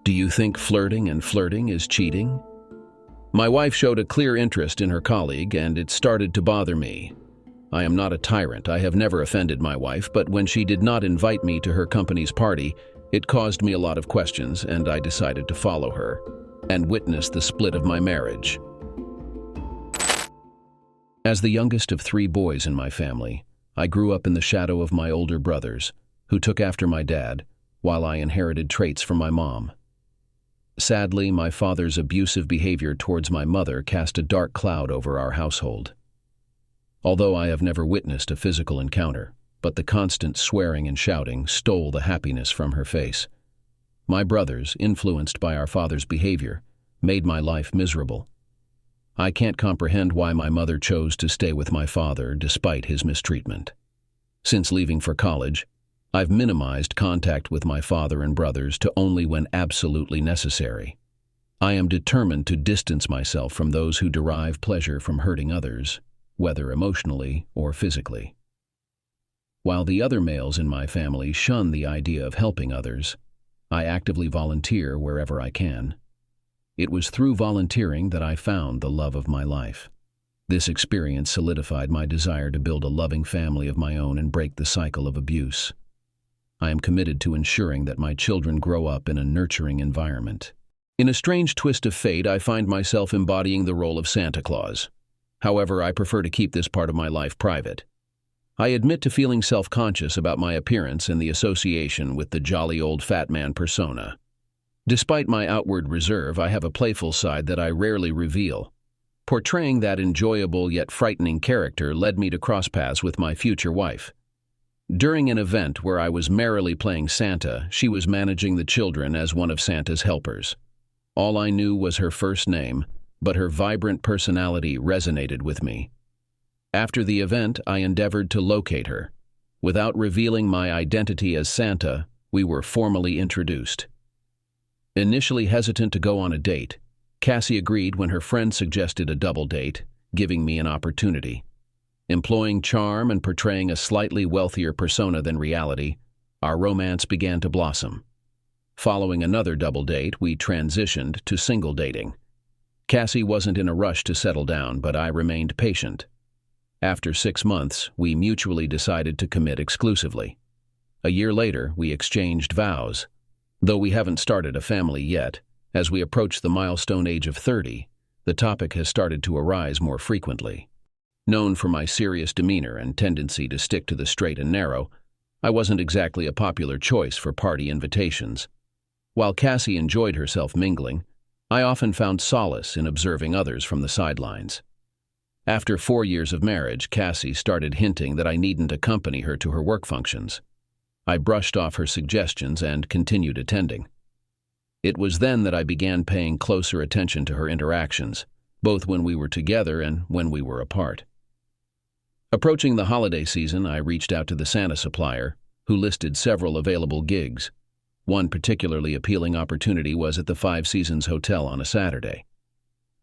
Do you think flirting is cheating? My wife showed a clear interest in her colleague, and it started to bother me. I am not a tyrant. I have never offended my wife, but when she did not invite me to her company's party, it caused me a lot of questions, and I decided to follow her and witness the split of my marriage. As the youngest of 3 boys in my family, I grew up in the shadow of my older brothers, who took after my dad, while I inherited traits from my mom. Sadly, my father's abusive behavior towards my mother cast a dark cloud over our household. Although I have never witnessed a physical encounter, but the constant swearing and shouting stole the happiness from her face. My brothers, influenced by our father's behavior, made my life miserable. I can't comprehend why my mother chose to stay with my father despite his mistreatment. Since leaving for college, I've minimized contact with my father and brothers to only when absolutely necessary. I am determined to distance myself from those who derive pleasure from hurting others, whether emotionally or physically. While the other males in my family shun the idea of helping others, I actively volunteer wherever I can. It was through volunteering that I found the love of my life. This experience solidified my desire to build a loving family of my own and break the cycle of abuse. I am committed to ensuring that my children grow up in a nurturing environment. In a strange twist of fate, I find myself embodying the role of Santa Claus. However, I prefer to keep this part of my life private. I admit to feeling self-conscious about my appearance and the association with the jolly old fat man persona. Despite my outward reserve, I have a playful side that I rarely reveal. Portraying that enjoyable yet frightening character led me to cross paths with my future wife. During an event where I was merrily playing Santa, she was managing the children as one of Santa's helpers. All I knew was her first name, but her vibrant personality resonated with me. After the event, I endeavored to locate her. Without revealing my identity as Santa, we were formally introduced. Initially hesitant to go on a date, Cassie agreed when her friend suggested a double date, giving me an opportunity. Employing charm and portraying a slightly wealthier persona than reality, our romance began to blossom. Following another double date, we transitioned to single dating. Cassie wasn't in a rush to settle down, but I remained patient. After 6 months, we mutually decided to commit exclusively. A year later, we exchanged vows. Though we haven't started a family yet, as we approach the milestone age of 30, the topic has started to arise more frequently. Known for my serious demeanor and tendency to stick to the straight and narrow, I wasn't exactly a popular choice for party invitations. While Cassie enjoyed herself mingling, I often found solace in observing others from the sidelines. After 4 years of marriage, Cassie started hinting that I needn't accompany her to her work functions. I brushed off her suggestions and continued attending. It was then that I began paying closer attention to her interactions, both when we were together and when we were apart. Approaching the holiday season, I reached out to the Santa supplier, who listed several available gigs. One particularly appealing opportunity was at the Five Seasons Hotel on a Saturday.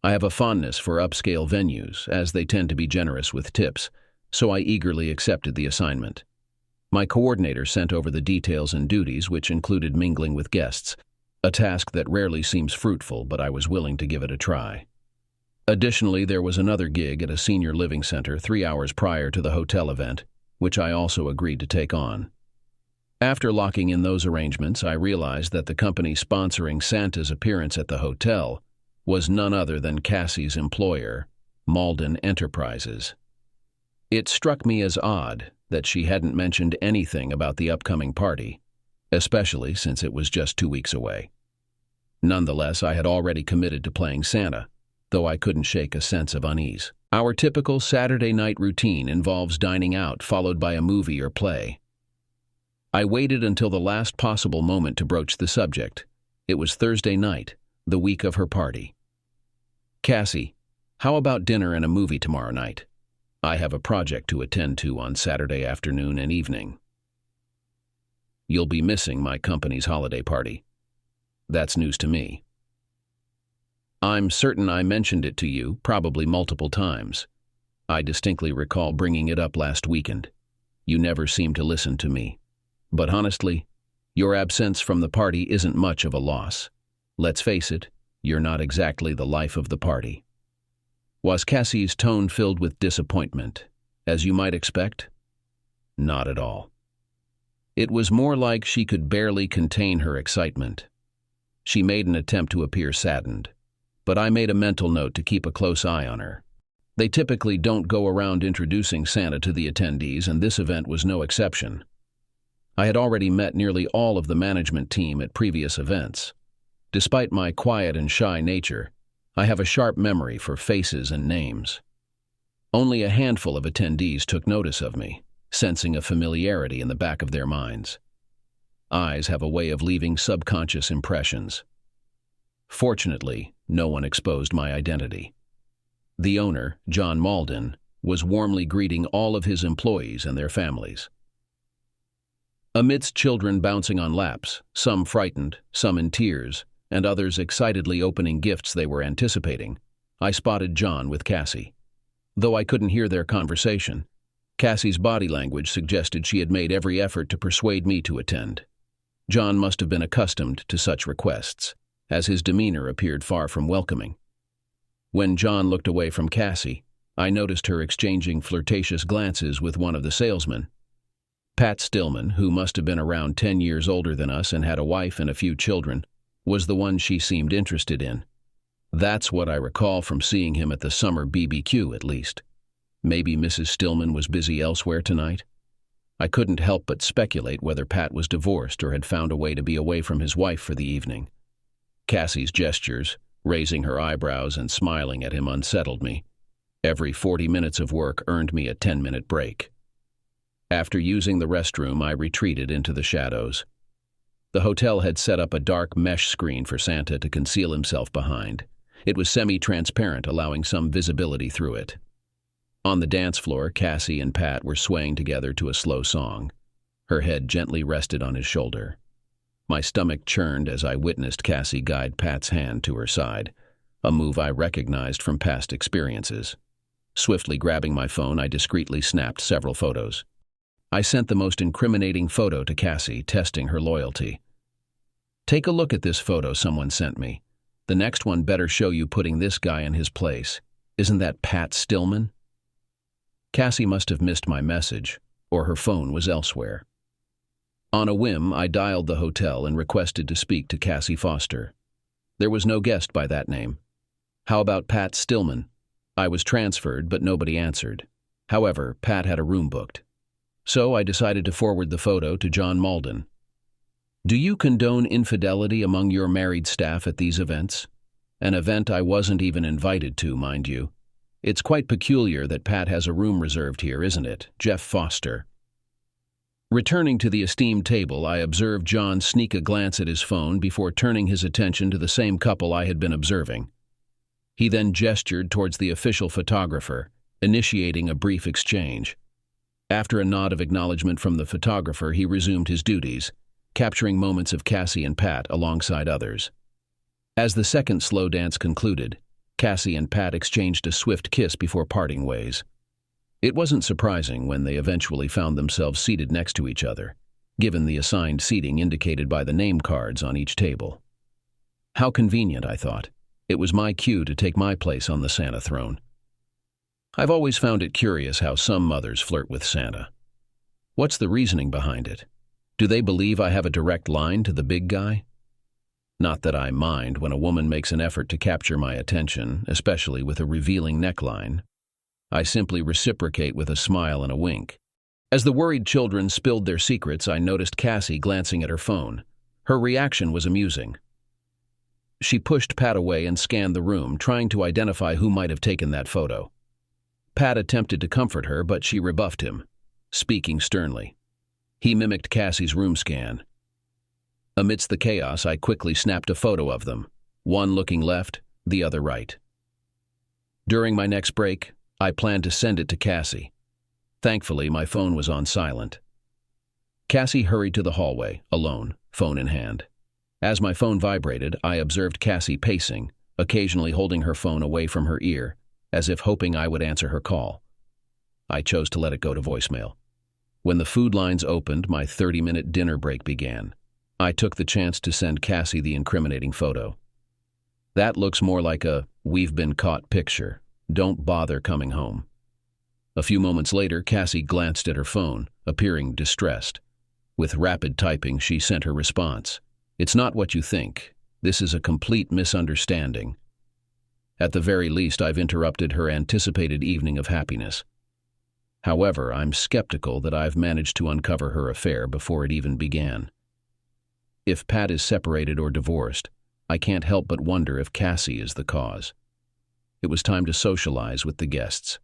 I have a fondness for upscale venues, as they tend to be generous with tips, so I eagerly accepted the assignment. My coordinator sent over the details and duties, which included mingling with guests, a task that rarely seems fruitful, but I was willing to give it a try. Additionally, there was another gig at a senior living center 3 hours prior to the hotel event, which I also agreed to take on. After locking in those arrangements, I realized that the company sponsoring Santa's appearance at the hotel was none other than Cassie's employer, Malden Enterprises. It struck me as odd that she hadn't mentioned anything about the upcoming party, especially since it was just 2 weeks away. Nonetheless, I had already committed to playing Santa, though I couldn't shake a sense of unease. Our typical Saturday night routine involves dining out, followed by a movie or play. I waited until the last possible moment to broach the subject. It was Thursday night, the week of her party. Cassie, how about dinner and a movie tomorrow night? I have a project to attend to on Saturday afternoon and evening. You'll be missing my company's holiday party. That's news to me. I'm certain I mentioned it to you, probably multiple times. I distinctly recall bringing it up last weekend. You never seemed to listen to me. But honestly, your absence from the party isn't much of a loss. Let's face it, you're not exactly the life of the party." Was Cassie's tone filled with disappointment, as you might expect? Not at all. It was more like she could barely contain her excitement. She made an attempt to appear saddened, but I made a mental note to keep a close eye on her. They typically don't go around introducing Santa to the attendees, and this event was no exception. I had already met nearly all of the management team at previous events. Despite my quiet and shy nature, I have a sharp memory for faces and names. Only a handful of attendees took notice of me, sensing a familiarity in the back of their minds. Eyes have a way of leaving subconscious impressions. Fortunately, no one exposed my identity. The owner, John Malden, was warmly greeting all of his employees and their families. Amidst children bouncing on laps, some frightened, some in tears, and others excitedly opening gifts they were anticipating, I spotted John with Cassie. Though I couldn't hear their conversation, Cassie's body language suggested she had made every effort to persuade me to attend. John must have been accustomed to such requests, as his demeanor appeared far from welcoming. When John looked away from Cassie, I noticed her exchanging flirtatious glances with one of the salesmen. Pat Stillman, who must have been around 10 years older than us and had a wife and a few children, was the one she seemed interested in. That's what I recall from seeing him at the summer BBQ, at least. Maybe Mrs. Stillman was busy elsewhere tonight? I couldn't help but speculate whether Pat was divorced or had found a way to be away from his wife for the evening. Cassie's gestures, raising her eyebrows and smiling at him, unsettled me. Every 40 minutes of work earned me a 10-minute break. After using the restroom, I retreated into the shadows. The hotel had set up a dark mesh screen for Santa to conceal himself behind. It was semi-transparent, allowing some visibility through it. On the dance floor, Cassie and Pat were swaying together to a slow song. Her head gently rested on his shoulder. My stomach churned as I witnessed Cassie guide Pat's hand to her side, a move I recognized from past experiences. Swiftly grabbing my phone, I discreetly snapped several photos. I sent the most incriminating photo to Cassie, testing her loyalty. "Take a look at this photo someone sent me. The next one better show you putting this guy in his place. Isn't that Pat Stillman?" Cassie must have missed my message, or her phone was elsewhere. On a whim, I dialed the hotel and requested to speak to Cassie Foster. There was no guest by that name. "How about Pat Stillman?" I was transferred, but nobody answered. However, Pat had a room booked. So I decided to forward the photo to John Malden. "Do you condone infidelity among your married staff at these events?" An event I wasn't even invited to, mind you. "It's quite peculiar that Pat has a room reserved here, isn't it, Jeff Foster?" Returning to the esteemed table, I observed John sneak a glance at his phone before turning his attention to the same couple I had been observing. He then gestured towards the official photographer, initiating a brief exchange. After a nod of acknowledgement from the photographer, he resumed his duties, capturing moments of Cassie and Pat alongside others. As the second slow dance concluded, Cassie and Pat exchanged a swift kiss before parting ways. It wasn't surprising when they eventually found themselves seated next to each other, given the assigned seating indicated by the name cards on each table. How convenient, I thought. It was my cue to take my place on the Santa throne. I've always found it curious how some mothers flirt with Santa. What's the reasoning behind it? Do they believe I have a direct line to the big guy? Not that I mind when a woman makes an effort to capture my attention, especially with a revealing neckline. I simply reciprocate with a smile and a wink. As the worried children spilled their secrets, I noticed Cassie glancing at her phone. Her reaction was amusing. She pushed Pat away and scanned the room, trying to identify who might have taken that photo. Pat attempted to comfort her, but she rebuffed him, speaking sternly. He mimicked Cassie's room scan. Amidst the chaos, I quickly snapped a photo of them, one looking left, the other right. During my next break, I planned to send it to Cassie. Thankfully, my phone was on silent. Cassie hurried to the hallway, alone, phone in hand. As my phone vibrated, I observed Cassie pacing, occasionally holding her phone away from her ear, as if hoping I would answer her call. I chose to let it go to voicemail. When the food lines opened, my 30-minute dinner break began. I took the chance to send Cassie the incriminating photo. That looks more like a "we've been caught" picture. Don't bother coming home. A few moments later, Cassie glanced at her phone, appearing distressed. With rapid typing, she sent her response. "It's not what you think. This is a complete misunderstanding." At the very least, I've interrupted her anticipated evening of happiness. However, I'm skeptical that I've managed to uncover her affair before it even began. If Pat is separated or divorced, I can't help but wonder if Cassie is the cause. It was time to socialize with the guests.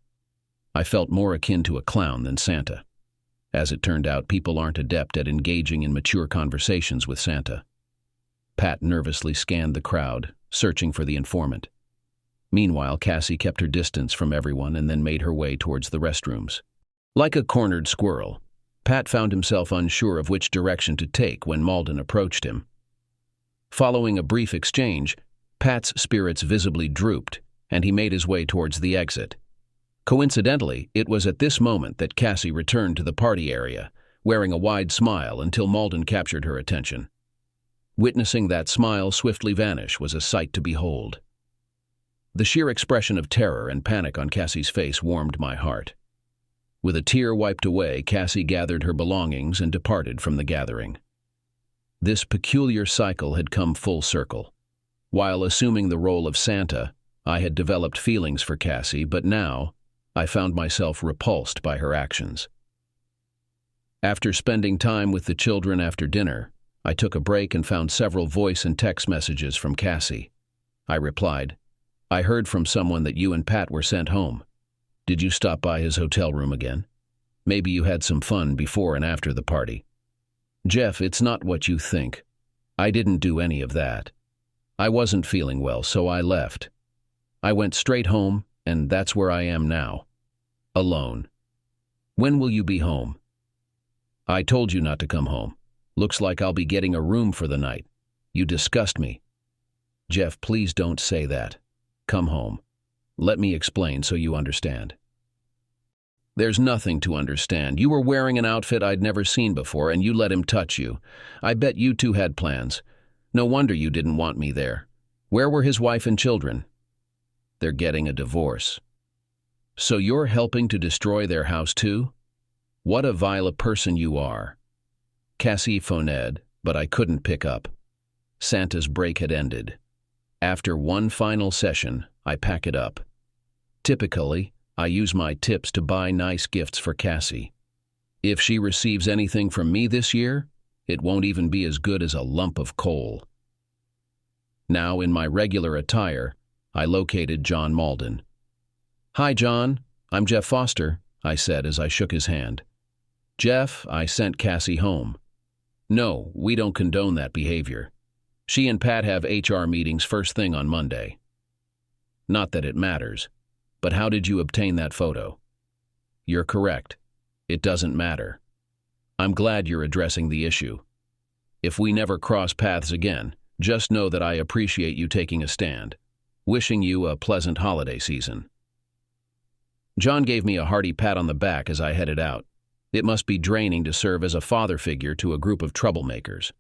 I felt more akin to a clown than Santa. As it turned out, people aren't adept at engaging in mature conversations with Santa. Pat nervously scanned the crowd, searching for the informant. Meanwhile, Cassie kept her distance from everyone and then made her way towards the restrooms. Like a cornered squirrel, Pat found himself unsure of which direction to take when Malden approached him. Following a brief exchange, Pat's spirits visibly drooped, and he made his way towards the exit. Coincidentally, it was at this moment that Cassie returned to the party area, wearing a wide smile until Malden captured her attention. Witnessing that smile swiftly vanish was a sight to behold. The sheer expression of terror and panic on Cassie's face warmed my heart. With a tear wiped away, Cassie gathered her belongings and departed from the gathering. This peculiar cycle had come full circle. While assuming the role of Santa, I had developed feelings for Cassie, but now I found myself repulsed by her actions. After spending time with the children after dinner, I took a break and found several voice and text messages from Cassie. I replied, "I heard from someone that you and Pat were sent home. Did you stop by his hotel room again? Maybe you had some fun before and after the party." "Jeff, it's not what you think. I didn't do any of that. I wasn't feeling well, so I left. I went straight home, and that's where I am now. Alone. When will you be home?" "I told you not to come home. Looks like I'll be getting a room for the night. You disgust me." "Jeff, please don't say that. Come home. Let me explain so you understand." "There's nothing to understand. You were wearing an outfit I'd never seen before, and you let him touch you. I bet you two had plans. No wonder you didn't want me there. Where were his wife and children?" "They're getting a divorce." "So you're helping to destroy their house too? What a vile person you are." Cassie phoned, but I couldn't pick up. Santa's break had ended. After one final session, I pack it up. Typically, I use my tips to buy nice gifts for Cassie. If she receives anything from me this year, it won't even be as good as a lump of coal. Now, in my regular attire, I located John Malden. "Hi, John. I'm Jeff Foster," I said as I shook his hand. "Jeff, I sent Cassie home." "No, we don't condone that behavior. She and Pat have HR meetings first thing on Monday." "Not that it matters, but how did you obtain that photo?" "You're correct. It doesn't matter. I'm glad you're addressing the issue. If we never cross paths again, just know that I appreciate you taking a stand. Wishing you a pleasant holiday season." John gave me a hearty pat on the back as I headed out. It must be draining to serve as a father figure to a group of troublemakers.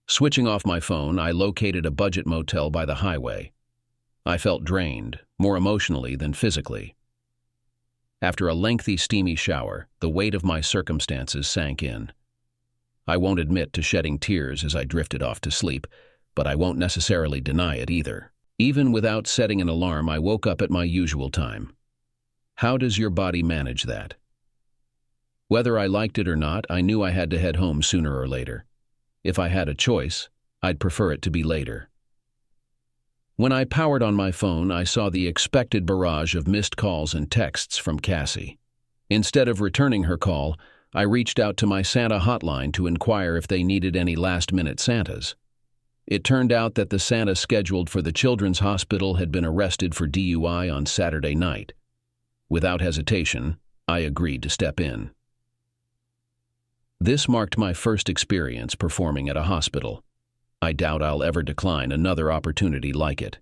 Switching off my phone, I located a budget motel by the highway. I felt drained, more emotionally than physically. After a lengthy, steamy shower, the weight of my circumstances sank in. I won't admit to shedding tears as I drifted off to sleep, but I won't necessarily deny it either. Even without setting an alarm, I woke up at my usual time. How does your body manage that? Whether I liked it or not, I knew I had to head home sooner or later. If I had a choice, I'd prefer it to be later. When I powered on my phone, I saw the expected barrage of missed calls and texts from Cassie. Instead of returning her call, I reached out to my Santa hotline to inquire if they needed any last-minute Santas. It turned out that the Santa scheduled for the Children's Hospital had been arrested for DUI on Saturday night. Without hesitation, I agreed to step in. This marked my first experience performing at a hospital. I doubt I'll ever decline another opportunity like it.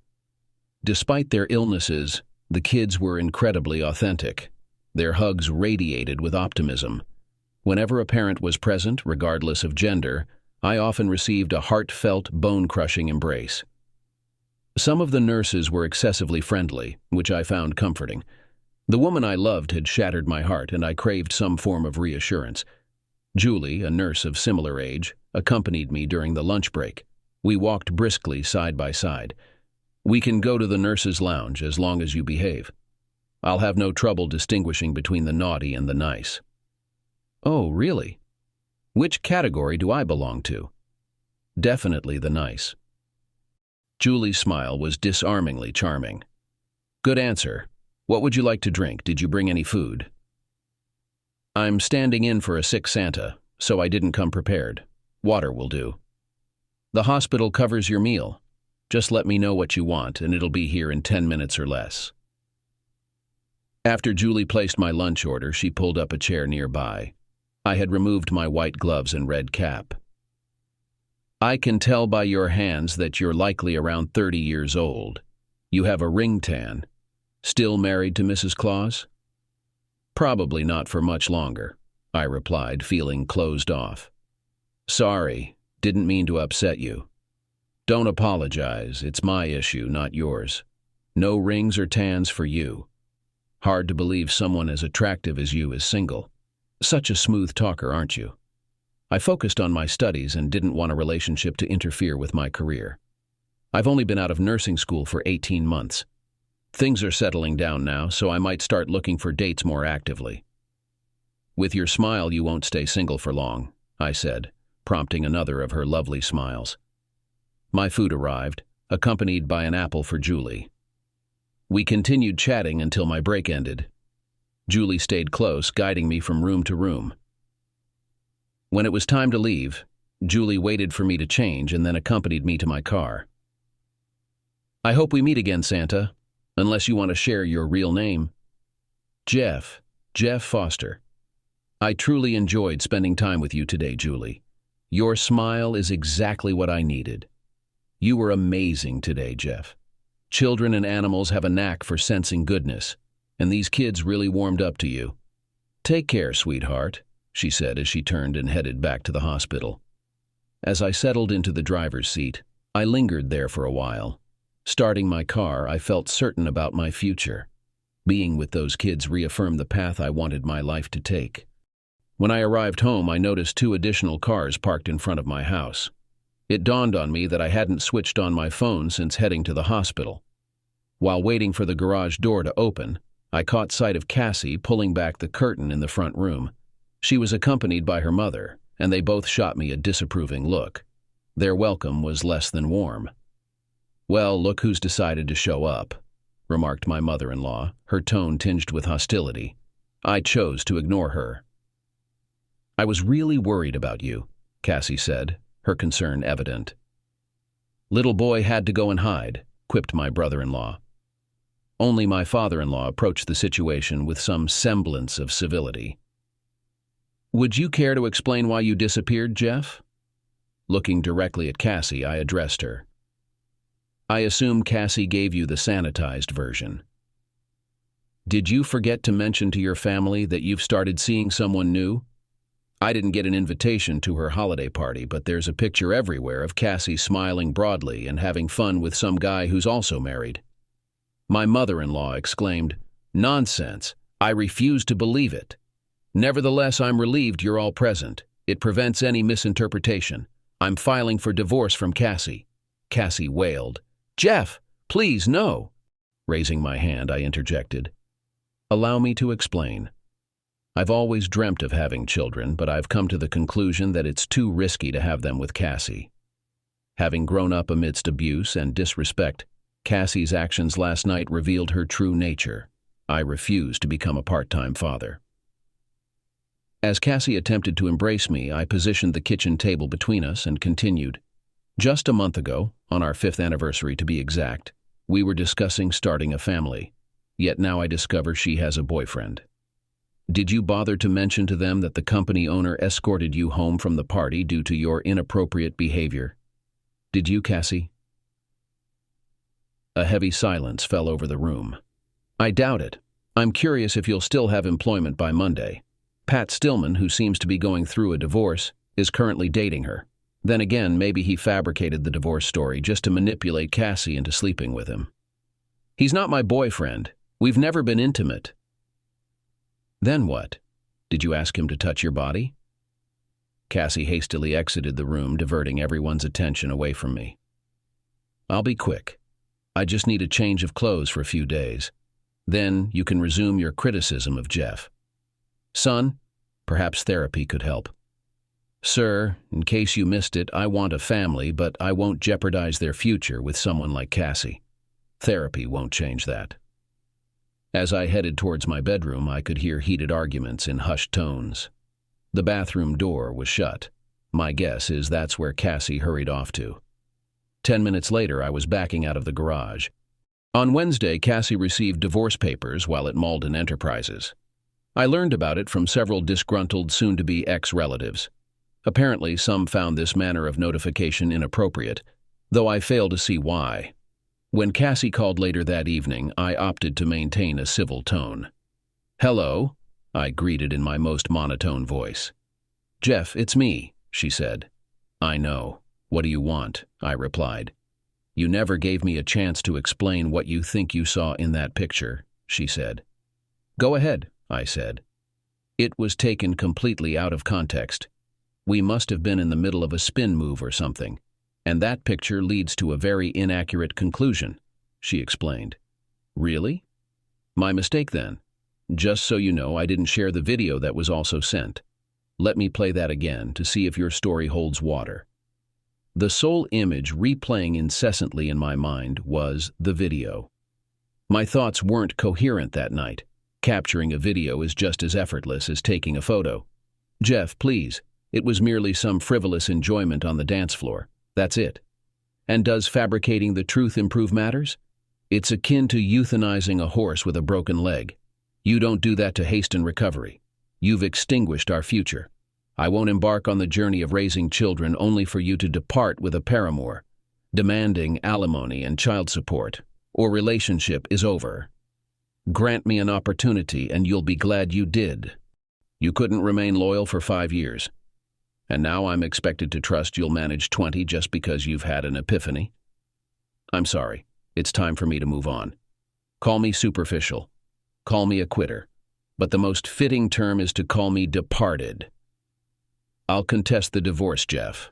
Despite their illnesses, the kids were incredibly authentic. Their hugs radiated with optimism. Whenever a parent was present, regardless of gender, I often received a heartfelt, bone-crushing embrace. Some of the nurses were excessively friendly, which I found comforting. The woman I loved had shattered my heart, and I craved some form of reassurance. Julie, a nurse of similar age, accompanied me during the lunch break. We walked briskly side by side. "We can go to the nurses' lounge as long as you behave. I'll have no trouble distinguishing between the naughty and the nice." "Oh, really? Which category do I belong to?" "Definitely the nice." Julie's smile was disarmingly charming. "Good answer. What would you like to drink? Did you bring any food?" "I'm standing in for a sick Santa, so I didn't come prepared. Water will do." "The hospital covers your meal. Just let me know what you want, and it'll be here in 10 minutes or less." After Julie placed my lunch order, she pulled up a chair nearby. I had removed my white gloves and red cap. "I can tell by your hands that you're likely around 30 years old. You have a ring tan. Still married to Mrs. Claus?" "Probably not for much longer," I replied, feeling closed off. "Sorry, didn't mean to upset you." "Don't apologize, it's my issue, not yours. No rings or tans for you. Hard to believe someone as attractive as you is single. Such a smooth talker, aren't you?" I focused on my studies and didn't want a relationship to interfere with my career. I've only been out of nursing school for 18 months. Things are settling down now, so I might start looking for dates more actively. "With your smile, you won't stay single for long," I said, prompting another of her lovely smiles. My food arrived, accompanied by an apple for Julie. We continued chatting until my break ended. Julie stayed close, guiding me from room to room. When it was time to leave, Julie waited for me to change and then accompanied me to my car. "I hope we meet again, Santa, unless you want to share your real name." Jeff Foster. "I truly enjoyed spending time with you today, Julie. Your smile is exactly what I needed. You were amazing today, Jeff. Children and animals have a knack for sensing goodness, and these kids really warmed up to you. Take care, sweetheart," she said as she turned and headed back to the hospital. As I settled into the driver's seat, I lingered there for a while. Starting my car, I felt certain about my future. Being with those kids reaffirmed the path I wanted my life to take. When I arrived home, I noticed 2 additional cars parked in front of my house. It dawned on me that I hadn't switched on my phone since heading to the hospital. While waiting for the garage door to open, I caught sight of Cassie pulling back the curtain in the front room. She was accompanied by her mother, and they both shot me a disapproving look. Their welcome was less than warm. "Well, look who's decided to show up," remarked my mother-in-law, her tone tinged with hostility. I chose to ignore her. "I was really worried about you," Cassie said, her concern evident. "Little boy had to go and hide," quipped my brother-in-law. Only my father-in-law approached the situation with some semblance of civility. "Would you care to explain why you disappeared, Jeff?" Looking directly at Cassie, I addressed her. "I assume Cassie gave you the sanitized version. Did you forget to mention to your family that you've started seeing someone new? I didn't get an invitation to her holiday party, but there's a picture everywhere of Cassie smiling broadly and having fun with some guy who's also married." My mother-in-law exclaimed, "Nonsense! I refuse to believe it. Nevertheless, I'm relieved you're all present. It prevents any misinterpretation. I'm filing for divorce from Cassie." Cassie wailed. "Jeff, please, no." Raising my hand, I interjected. "Allow me to explain. I've always dreamt of having children, but I've come to the conclusion that it's too risky to have them with Cassie. Having grown up amidst abuse and disrespect, Cassie's actions last night revealed her true nature. I refuse to become a part-time father." As Cassie attempted to embrace me, I positioned the kitchen table between us and continued. "Just a month ago, on our 5th anniversary to be exact, we were discussing starting a family. Yet now I discover she has a boyfriend. Did you bother to mention to them that the company owner escorted you home from the party due to your inappropriate behavior? Did you, Cassie?" A heavy silence fell over the room. "I doubt it. I'm curious if you'll still have employment by Monday. Pat Stillman, who seems to be going through a divorce, is currently dating her. Then again, maybe he fabricated the divorce story just to manipulate Cassie into sleeping with him. He's not my boyfriend. We've never been intimate. Then what? Did you ask him to touch your body? Cassie hastily exited the room, diverting everyone's attention away from me. I'll be quick. I just need a change of clothes for a few days. Then you can resume your criticism of Jeff. Son, perhaps therapy could help. Sir, in case you missed it, I want a family, but I won't jeopardize their future with someone like Cassie. Therapy won't change that. As I headed towards my bedroom, I could hear heated arguments in hushed tones. The bathroom door was shut. My guess is that's where Cassie hurried off to. 10 minutes later, I was backing out of the garage. On Wednesday, Cassie received divorce papers while at Malden Enterprises. I learned about it from several disgruntled soon-to-be ex-relatives. Apparently, some found this manner of notification inappropriate, though I fail to see why. When Cassie called later that evening, I opted to maintain a civil tone. "Hello," I greeted in my most monotone voice. "Jeff, it's me," she said. "I know. What do you want?" I replied. "You never gave me a chance to explain what you think you saw in that picture," she said. "Go ahead," I said. "It was taken completely out of context. We must have been in the middle of a spin move or something, and that picture leads to a very inaccurate conclusion," she explained. "Really? My mistake then. Just so you know, I didn't share the video that was also sent. Let me play that again to see if your story holds water." The sole image replaying incessantly in my mind was the video. My thoughts weren't coherent that night. Capturing a video is just as effortless as taking a photo. "Jeff, please. It was merely some frivolous enjoyment on the dance floor. That's it. And does fabricating the truth improve matters? It's akin to euthanizing a horse with a broken leg. You don't do that to hasten recovery. You've extinguished our future. I won't embark on the journey of raising children only for you to depart with a paramour, demanding alimony and child support, or relationship is over. Grant me an opportunity and you'll be glad you did. You couldn't remain loyal for 5 years. And now I'm expected to trust you'll manage 20 just because you've had an epiphany? I'm sorry. It's time for me to move on. Call me superficial. Call me a quitter. But the most fitting term is to call me departed. I'll contest the divorce, Jeff.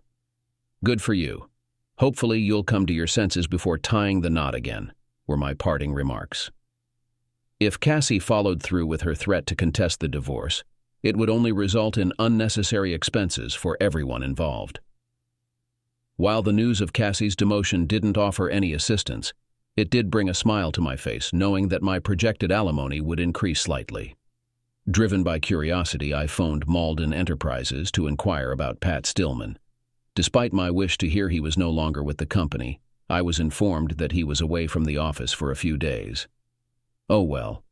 Good for you. Hopefully you'll come to your senses before tying the knot again, were my parting remarks. If Cassie followed through with her threat to contest the divorce, it would only result in unnecessary expenses for everyone involved. While the news of Cassie's demotion didn't offer any assistance, it did bring a smile to my face, knowing that my projected alimony would increase slightly. Driven by curiosity, I phoned Malden Enterprises to inquire about Pat Stillman. Despite my wish to hear he was no longer with the company, I was informed that he was away from the office for a few days. Oh well.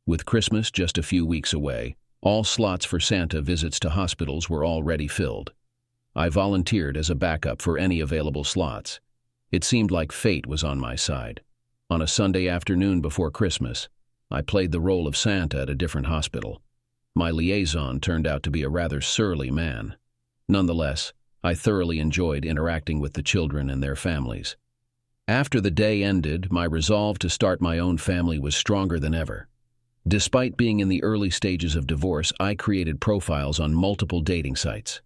With Christmas just a few weeks away, all slots for Santa visits to hospitals were already filled. I volunteered as a backup for any available slots. It seemed like fate was on my side. On a Sunday afternoon before Christmas, I played the role of Santa at a different hospital. My liaison turned out to be a rather surly man. Nonetheless, I thoroughly enjoyed interacting with the children and their families. After the day ended, my resolve to start my own family was stronger than ever. Despite being in the early stages of divorce, I created profiles on multiple dating sites.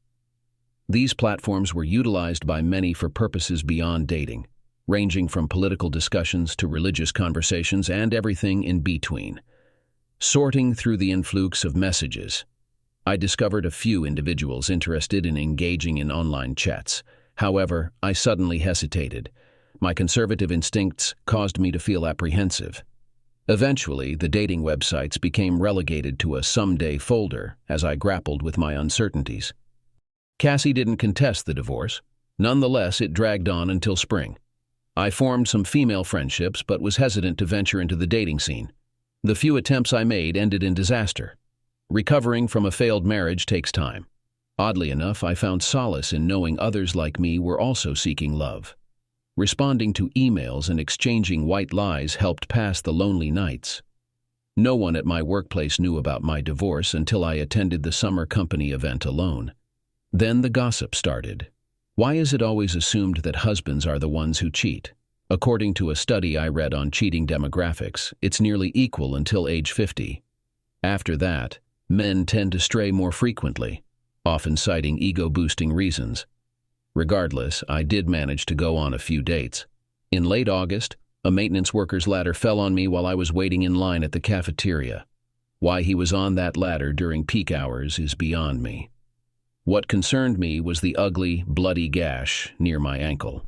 These platforms were utilized by many for purposes beyond dating, ranging from political discussions to religious conversations and everything in between. Sorting through the influx of messages, I discovered a few individuals interested in engaging in online chats. However, I suddenly hesitated. My conservative instincts caused me to feel apprehensive. Eventually, the dating websites became relegated to a someday folder as I grappled with my uncertainties. Cassie didn't contest the divorce. Nonetheless, it dragged on until spring. I formed some female friendships but was hesitant to venture into the dating scene. The few attempts I made ended in disaster. Recovering from a failed marriage takes time. Oddly enough, I found solace in knowing others like me were also seeking love. Responding to emails and exchanging white lies helped pass the lonely nights. No one at my workplace knew about my divorce until I attended the summer company event alone. Then the gossip started. Why is it always assumed that husbands are the ones who cheat? According to a study I read on cheating demographics, it's nearly equal until age 50. After that, men tend to stray more frequently, often citing ego-boosting reasons. Regardless, I did manage to go on a few dates. In late August, a maintenance worker's ladder fell on me while I was waiting in line at the cafeteria. Why he was on that ladder during peak hours is beyond me. What concerned me was the ugly, bloody gash near my ankle.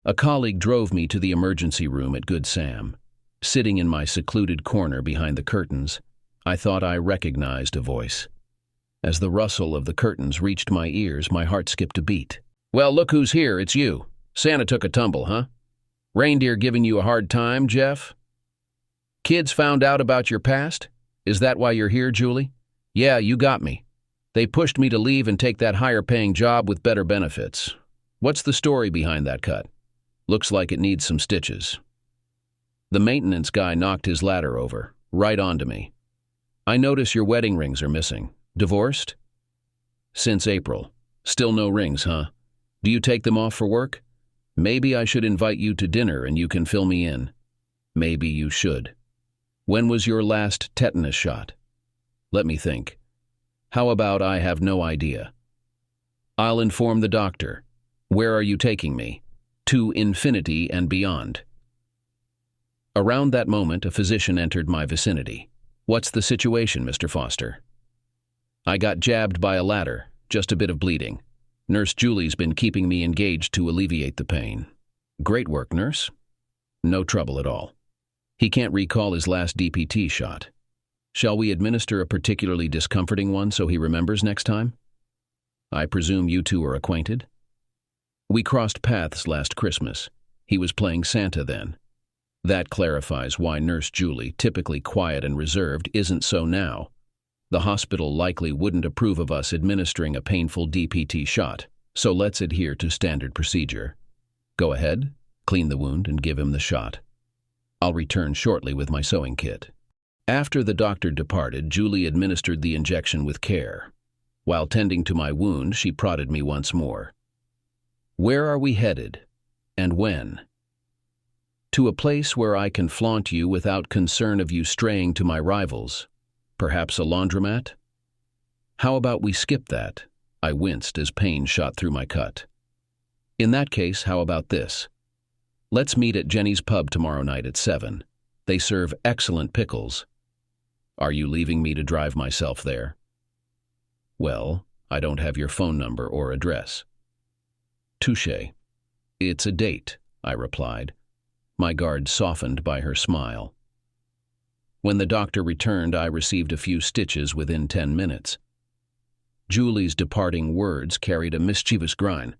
A colleague drove me to the emergency room at Good Sam. Sitting in my secluded corner behind the curtains, I thought I recognized a voice. As the rustle of the curtains reached my ears, my heart skipped a beat. "Well, look who's here, it's you. Santa took a tumble, huh? Reindeer giving you a hard time, Jeff? Kids found out about your past? Is that why you're here, Julie? Yeah, you got me. They pushed me to leave and take that higher-paying job with better benefits. What's the story behind that cut? Looks like it needs some stitches." The maintenance guy knocked his ladder over, right onto me. "I notice your wedding rings are missing. Divorced?" "Since April. Still no rings, huh? Do you take them off for work? Maybe I should invite you to dinner and you can fill me in." "Maybe you should. When was your last tetanus shot?" "Let me think. How about I have no idea?" "I'll inform the doctor. Where are you taking me?" "To infinity and beyond." Around that moment, a physician entered my vicinity. "What's the situation, Mr. Foster?" "I got jabbed by a ladder, just a bit of bleeding. Nurse Julie's been keeping me engaged to alleviate the pain." "Great work, nurse." "No trouble at all. He can't recall his last DPT shot. Shall we administer a particularly discomforting one so he remembers next time?" "I presume you two are acquainted?" "We crossed paths last Christmas. He was playing Santa then." That clarifies why Nurse Julie, typically quiet and reserved, isn't so now. The hospital likely wouldn't approve of us administering a painful DPT shot, so let's adhere to standard procedure. Go ahead, clean the wound, and give him the shot. I'll return shortly with my sewing kit. After the doctor departed, Julie administered the injection with care. While tending to my wound, she prodded me once more. "Where are we headed? And when?" "To a place where I can flaunt you without concern of you straying to my rivals. Perhaps a laundromat?" "How about we skip that?" I winced as pain shot through my cut. "In that case, how about this? Let's meet at Jenny's Pub tomorrow night at 7. They serve excellent pickles." "Are you leaving me to drive myself there?" "Well, I don't have your phone number or address." "Touché. It's a date," I replied, my guard softened by her smile. When the doctor returned, I received a few stitches within 10 minutes. Julie's departing words carried a mischievous grind.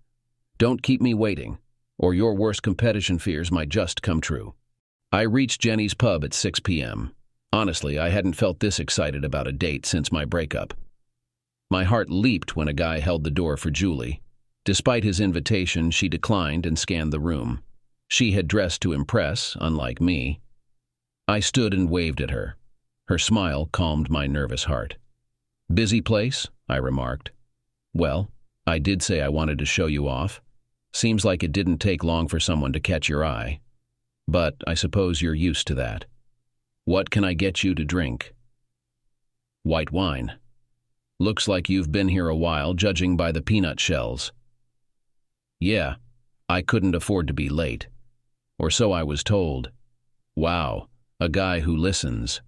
"Don't keep me waiting, or your worst competition fears might just come true." I reached Jenny's Pub at 6 p.m. Honestly, I hadn't felt this excited about a date since my breakup. My heart leaped when a guy held the door for Julie. Despite his invitation, she declined and scanned the room. She had dressed to impress, unlike me. I stood and waved at her. Her smile calmed my nervous heart. "Busy place?" I remarked. "Well, I did say I wanted to show you off. Seems like it didn't take long for someone to catch your eye. But I suppose you're used to that. What can I get you to drink?" "White wine. Looks like you've been here a while, judging by the peanut shells." "Yeah, I couldn't afford to be late. Or so I was told." Wow, a guy who listens.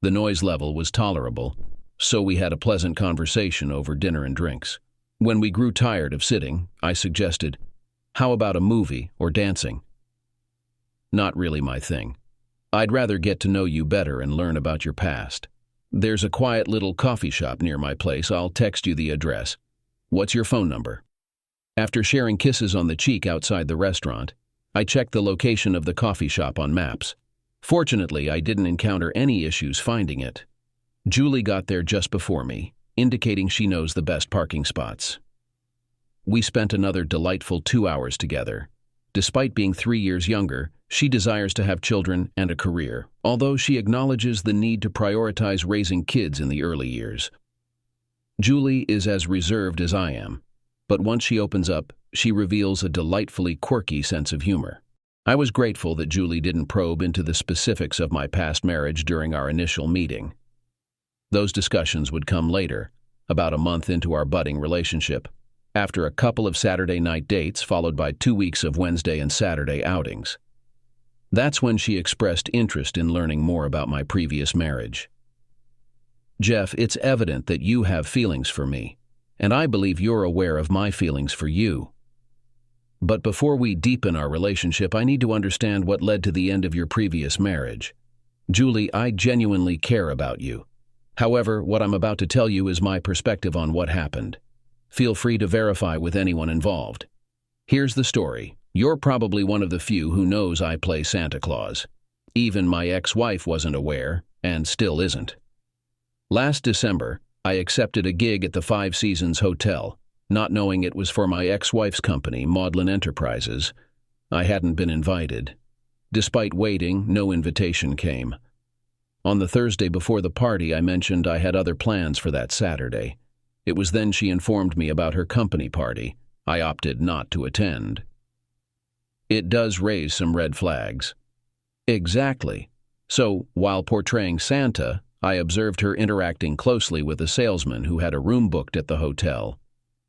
The noise level was tolerable, so we had a pleasant conversation over dinner and drinks. When we grew tired of sitting, I suggested, "How about a movie or dancing?" "Not really my thing. I'd rather get to know you better and learn about your past. There's a quiet little coffee shop near my place. I'll text you the address. What's your phone number?" After sharing kisses on the cheek outside the restaurant, I checked the location of the coffee shop on maps. Fortunately, I didn't encounter any issues finding it. Julie got there just before me, indicating she knows the best parking spots. We spent another delightful 2 hours together. Despite being 3 years younger, she desires to have children and a career, although she acknowledges the need to prioritize raising kids in the early years. Julie is as reserved as I am, but once she opens up, she reveals a delightfully quirky sense of humor. I was grateful that Julie didn't probe into the specifics of my past marriage during our initial meeting. Those discussions would come later, about a month into our budding relationship, after a couple of Saturday night dates followed by 2 weeks of Wednesday and Saturday outings. That's when she expressed interest in learning more about my previous marriage. "Jeff, it's evident that you have feelings for me, and I believe you're aware of my feelings for you. But before we deepen our relationship, I need to understand what led to the end of your previous marriage. Julie, I genuinely care about you. However, what I'm about to tell you is my perspective on what happened. Feel free to verify with anyone involved. Here's the story. You're probably one of the few who knows I play Santa Claus. Even my ex-wife wasn't aware, and still isn't. Last December, I accepted a gig at the Five Seasons Hotel, not knowing it was for my ex-wife's company, Maudlin Enterprises. I hadn't been invited. Despite waiting, no invitation came. On the Thursday before the party, I mentioned I had other plans for that Saturday. It was then she informed me about her company party. I opted not to attend. It does raise some red flags. Exactly. So, while portraying Santa, I observed her interacting closely with a salesman who had a room booked at the hotel.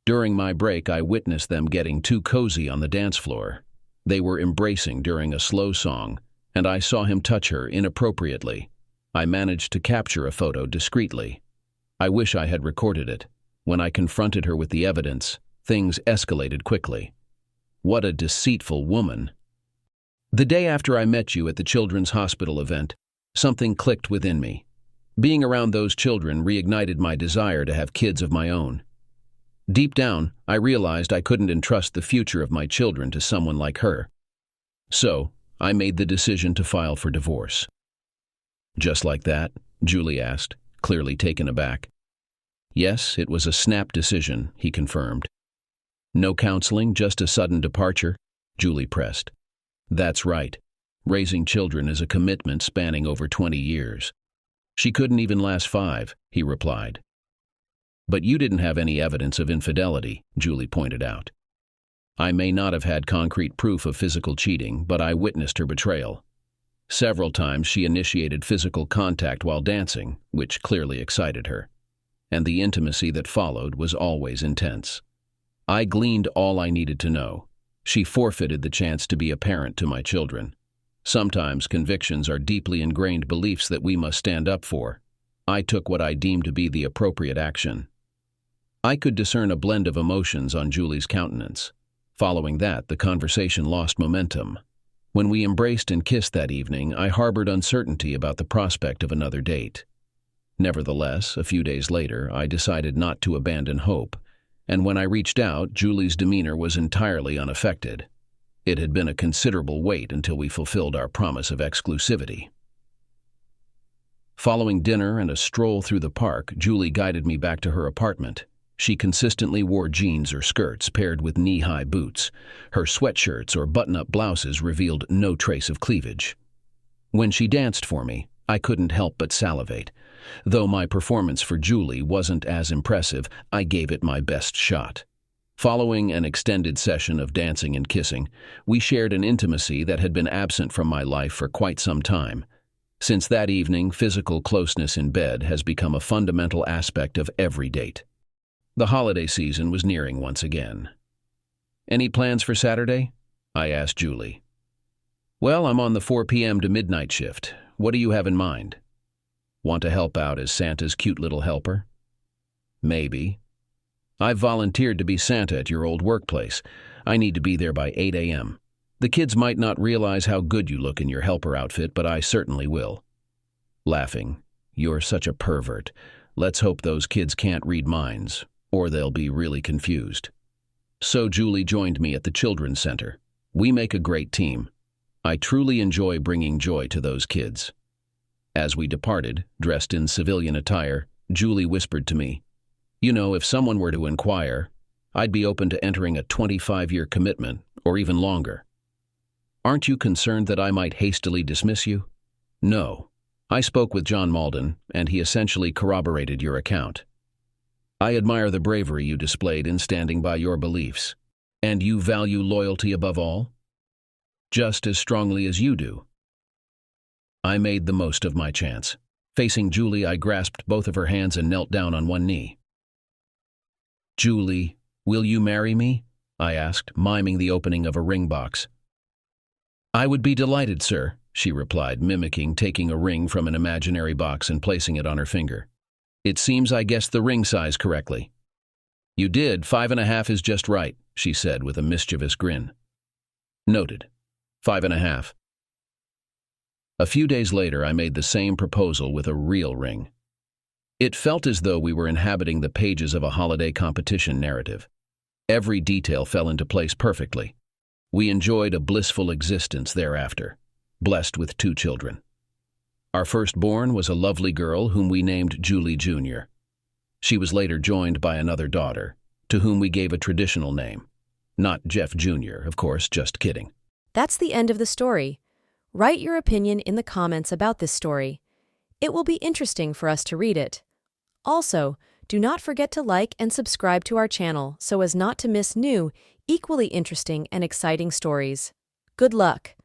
During my break, I witnessed them getting too cozy on the dance floor. They were embracing during a slow song, and I saw him touch her inappropriately. I managed to capture a photo discreetly. I wish I had recorded it. When I confronted her with the evidence, things escalated quickly. What a deceitful woman. The day after I met you at the Children's Hospital event, something clicked within me. Being around those children reignited my desire to have kids of my own. Deep down, I realized I couldn't entrust the future of my children to someone like her. So, I made the decision to file for divorce. Just like that? Julie asked, clearly taken aback. Yes, it was a snap decision, he confirmed. No counseling, just a sudden departure? Julie pressed. That's right. Raising children is a commitment spanning over 20 years. She couldn't even last 5, he replied. But you didn't have any evidence of infidelity, Julie pointed out. I may not have had concrete proof of physical cheating, but I witnessed her betrayal. Several times she initiated physical contact while dancing, which clearly excited her. And the intimacy that followed was always intense. I gleaned all I needed to know. She forfeited the chance to be a parent to my children. Sometimes convictions are deeply ingrained beliefs that we must stand up for. I took what I deemed to be the appropriate action. I could discern a blend of emotions on Julie's countenance. Following that, the conversation lost momentum. When we embraced and kissed that evening, I harbored uncertainty about the prospect of another date. Nevertheless, a few days later, I decided not to abandon hope, and when I reached out, Julie's demeanor was entirely unaffected. It had been a considerable wait until we fulfilled our promise of exclusivity. Following dinner and a stroll through the park, Julie guided me back to her apartment. She consistently wore jeans or skirts paired with knee-high boots. Her sweatshirts or button-up blouses revealed no trace of cleavage. When she danced for me, I couldn't help but salivate. Though my performance for Julie wasn't as impressive, I gave it my best shot. Following an extended session of dancing and kissing, we shared an intimacy that had been absent from my life for quite some time. Since that evening, physical closeness in bed has become a fundamental aspect of every date. The holiday season was nearing once again. Any plans for Saturday? I asked Julie. Well, I'm on the 4 p.m. to midnight shift. What do you have in mind? Want to help out as Santa's cute little helper? Maybe. I've volunteered to be Santa at your old workplace. I need to be there by 8 a.m. The kids might not realize how good you look in your helper outfit, but I certainly will. Laughing. You're such a pervert. Let's hope those kids can't read minds, or they'll be really confused. So Julie joined me at the Children's Center. We make a great team. I truly enjoy bringing joy to those kids. As we departed, dressed in civilian attire, Julie whispered to me, You know, if someone were to inquire, I'd be open to entering a 25-year commitment, or even longer. Aren't you concerned that I might hastily dismiss you? No. I spoke with John Malden, and he essentially corroborated your account. I admire the bravery you displayed in standing by your beliefs. And you value loyalty above all? Just as strongly as you do. I made the most of my chance. Facing Julie, I grasped both of her hands and knelt down on one knee. Julie, will you marry me? I asked, miming the opening of a ring box. I would be delighted, sir, she replied, mimicking taking a ring from an imaginary box and placing it on her finger. It seems I guessed the ring size correctly. You did, 5.5 is just right, she said with a mischievous grin. Noted. 5.5. A few days later, I made the same proposal with a real ring. It felt as though we were inhabiting the pages of a holiday competition narrative. Every detail fell into place perfectly. We enjoyed a blissful existence thereafter, blessed with 2 children. Our firstborn was a lovely girl whom we named Julie Jr. She was later joined by another daughter, to whom we gave a traditional name. Not Jeff Jr., of course, just kidding. That's the end of the story. Write your opinion in the comments about this story. It will be interesting for us to read it. Also, do not forget to like and subscribe to our channel so as not to miss new, equally interesting and exciting stories. Good luck!